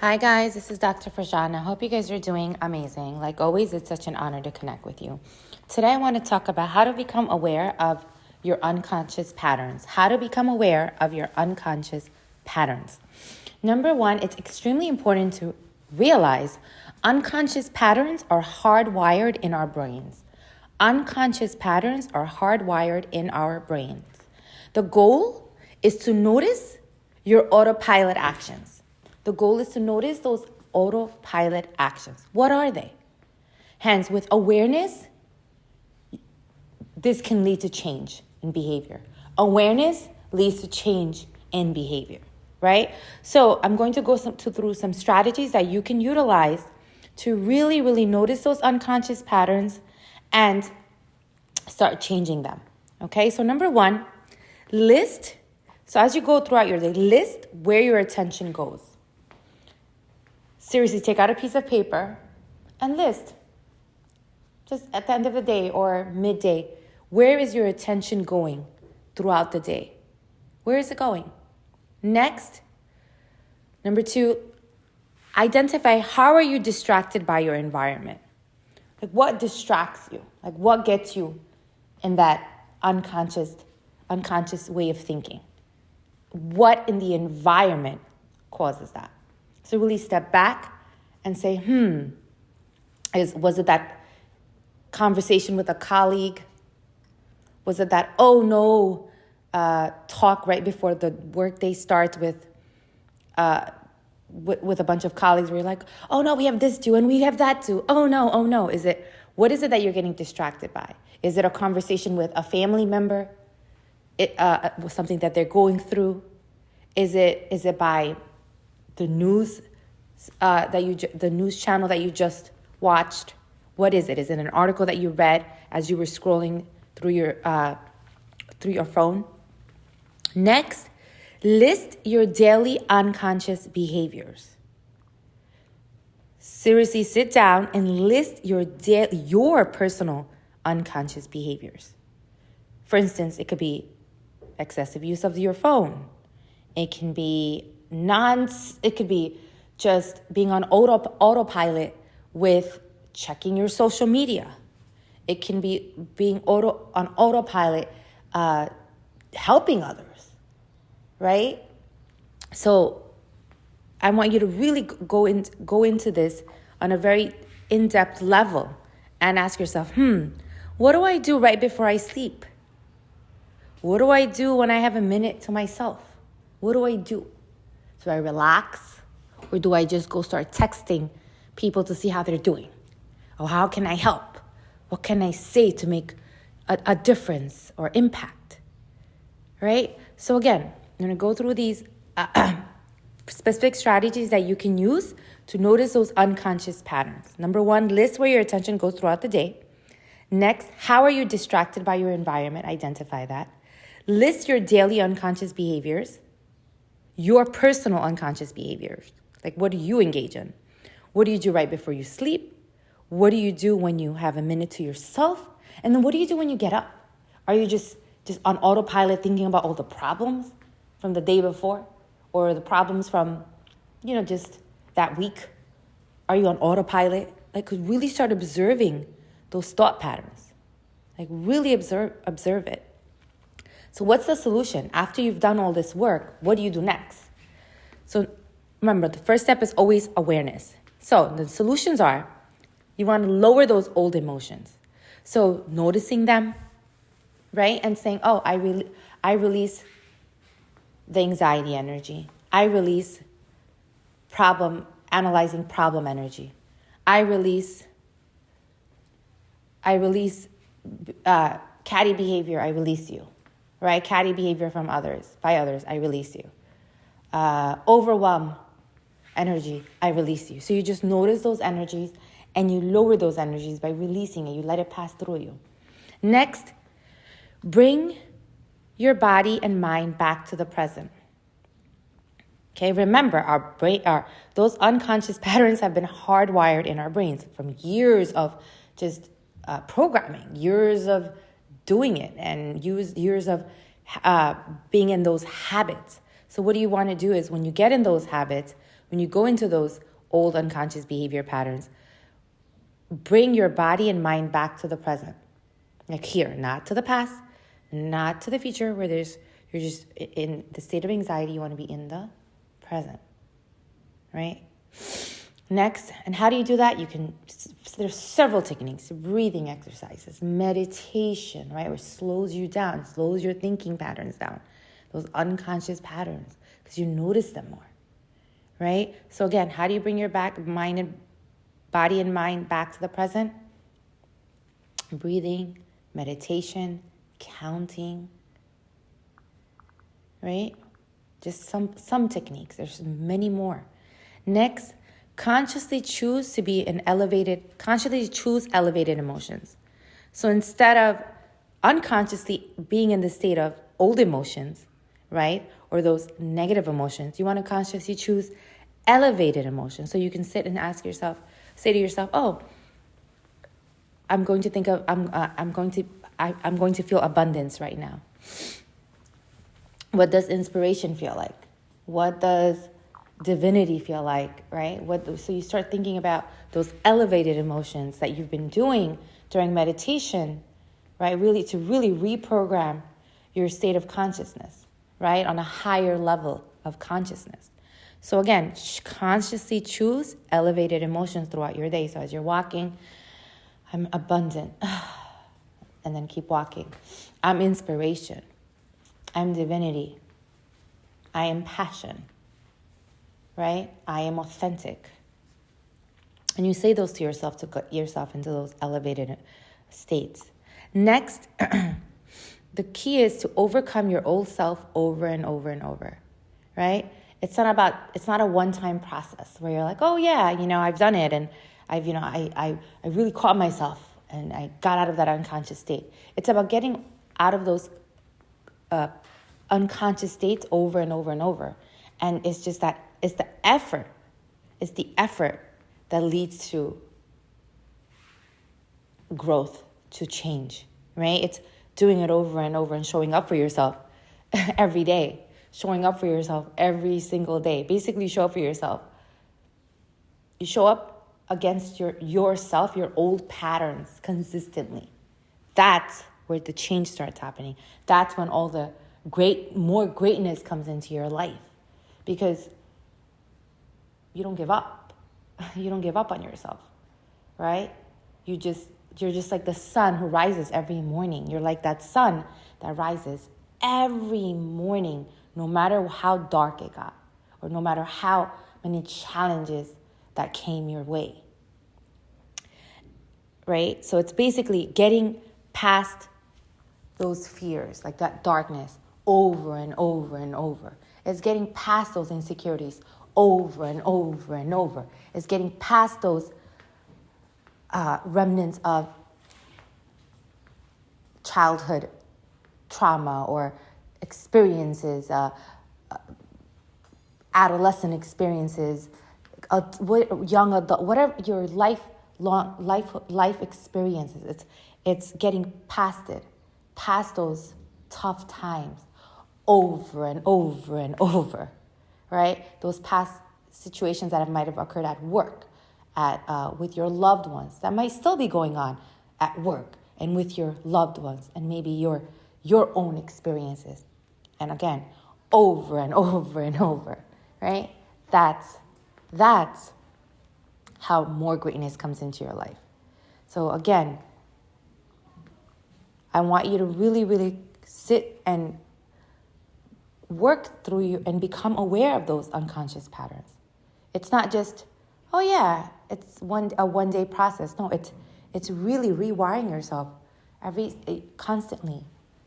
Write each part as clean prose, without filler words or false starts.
Hi guys, this is Dr. Farjana. I hope you guys are doing amazing. Like always, it's such an honor to connect with you. Today I want to talk about how to become aware of your unconscious patterns. How to become aware of your unconscious patterns. Number one, it's extremely important to realize unconscious patterns are hardwired in our brains. Unconscious patterns are hardwired in our brains. The goal is to notice your autopilot actions. The goal is to notice those autopilot actions. What are they? Hence, with awareness, this can lead to change in behavior. Awareness leads to change in behavior, right? So I'm going to go through some strategies that you can utilize to really, really notice those unconscious patterns and start changing them, okay? So number one, list. So as you go throughout your day, list where your attention goes. Seriously, take out a piece of paper and list. Just at the end of the day or midday, where is your attention going throughout the day? Where is it going? Next, number two, identify how are you distracted by your environment? Like what distracts you? Like what gets you in that unconscious way of thinking? What in the environment causes that? So really step back and say, was it that conversation with a colleague? Was it that, oh no, talk right before the workday starts with a bunch of colleagues where you're like, oh no, we have this too and we have that too. Oh no. What is it that you're getting distracted by? Is it a conversation with a family member? Something that they're going through? Is it by the news the news channel that you just watched? What is it? Is it an article that you read as you were scrolling through your phone? Next, list your daily unconscious behaviors. Seriously, sit down and list your personal unconscious behaviors. For instance, it could be excessive use of your phone. It can be just being on autopilot with checking your social media. It can be being on autopilot, helping others, right? So I want you to really go into this on a very in-depth level and ask yourself, what do I do right before I sleep? What do I do when I have a minute to myself? What do I do? Do I relax? Or do I just go start texting people to see how they're doing? Or how can I help? What can I say to make a difference or impact? Right? So again, I'm going to go through these specific strategies that you can use to notice those unconscious patterns. Number one, list where your attention goes throughout the day. Next, how are you distracted by your environment? Identify that. List your daily unconscious behaviors, your personal unconscious behaviors. Like, what do you engage in? What do you do right before you sleep? What do you do when you have a minute to yourself? And then what do you do when you get up? Are you just on autopilot thinking about all the problems from the day before? Or the problems from, just that week? Are you on autopilot? Like, really start observing those thought patterns. Like, really observe it. So what's the solution? After you've done all this work, what do you do next? So remember, the first step is always awareness. So the solutions are, you want to lower those old emotions. So noticing them, right? And saying, oh, I release the anxiety energy. I release analyzing problem energy. I release catty behavior. I release you. Right? Catty behavior by others, I release you. Overwhelm energy, I release you. So you just notice those energies and you lower those energies by releasing it. You let it pass through you. Next, bring your body and mind back to the present. Okay, remember those unconscious patterns have been hardwired in our brains from years of just programming, years of doing it, and years of being in those habits. So what do you want to do is when you get in those habits, when you go into those old unconscious behavior patterns, bring your body and mind back to the present. Like here, not to the past, not to the future where you're just in the state of anxiety. You want to be in the present, right? Next, and how do you do that? There's several techniques: breathing exercises, meditation, right? Which slows you down, slows your thinking patterns down, those unconscious patterns, because you notice them more, right? So again, how do you bring your body and mind back to the present? Breathing, meditation, counting, right? Just some techniques. There's many more. Next, consciously choose elevated emotions. So instead of unconsciously being in the state of old emotions, right? Or those negative emotions, you want to consciously choose elevated emotions. So you can sit and say to yourself, oh, I'm going to feel abundance right now. What does inspiration feel like? What does divinity feel like, right? So you start thinking about those elevated emotions that you've been doing during meditation, right? To really reprogram your state of consciousness, right? On a higher level of consciousness. So again, consciously choose elevated emotions throughout your day. So as you're walking, I'm abundant. And then keep walking. I'm inspiration. I'm divinity. I am passion. Right? I am authentic. And you say those to yourself to get yourself into those elevated states. Next, the key is to overcome your old self over and over and over. Right? It's not a one-time process where you're like, oh yeah, I've done it, and I really caught myself and I got out of that unconscious state. It's about getting out of those unconscious states over and over and over. And it's just that it's the effort that leads to growth, to change, right? It's doing it over and over and showing up for yourself every day, showing up for yourself every single day. Basically, show up for yourself. You show up against yourself, your old patterns consistently. That's where the change starts happening. That's when all the more greatness comes into your life, because you don't give up. You don't give up on yourself, right? You're just like the sun who rises every morning. You're like that sun that rises every morning, no matter how dark it got, or no matter how many challenges that came your way, right? So it's basically getting past those fears, like that darkness, over and over and over. It's getting past those insecurities over and over and over. It's getting past those remnants of childhood trauma or experiences, adolescent experiences, young adult, whatever your life experiences. It's getting past it, past those tough times, over and over and over, right? Those past situations that might have occurred at work, with your loved ones, that might still be going on at work and with your loved ones, and maybe your own experiences. And again, over and over and over, right? That's how more greatness comes into your life. So again, I want you to really, really sit and work through you and become aware of those unconscious patterns. It's not just, oh yeah, it's a one-day process. No, it's really rewiring yourself constantly,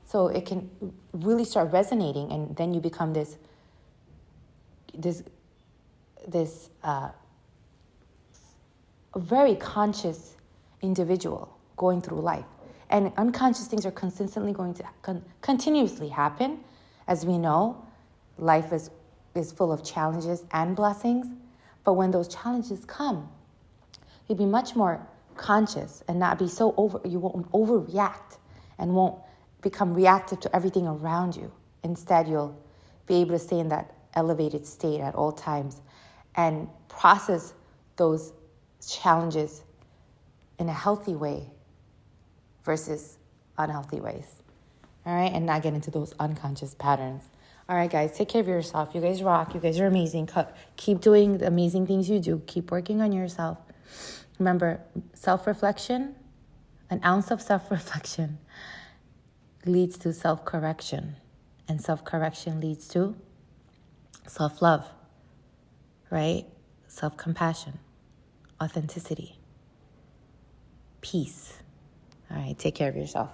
so it can really start resonating, and then you become this very conscious individual going through life. And unconscious things are consistently going to continuously happen. As we know, life is full of challenges and blessings. But when those challenges come, you'll be much more conscious and not be you won't overreact and won't become reactive to everything around you. Instead, you'll be able to stay in that elevated state at all times and process those challenges in a healthy way versus unhealthy ways. All right, and not get into those unconscious patterns. All right, guys, take care of yourself. You guys rock. You guys are amazing. Keep doing the amazing things you do. Keep working on yourself. Remember, self-reflection, an ounce of self-reflection leads to self-correction. And self-correction leads to self-love, right? Self-compassion, authenticity, peace. All right, take care of yourself.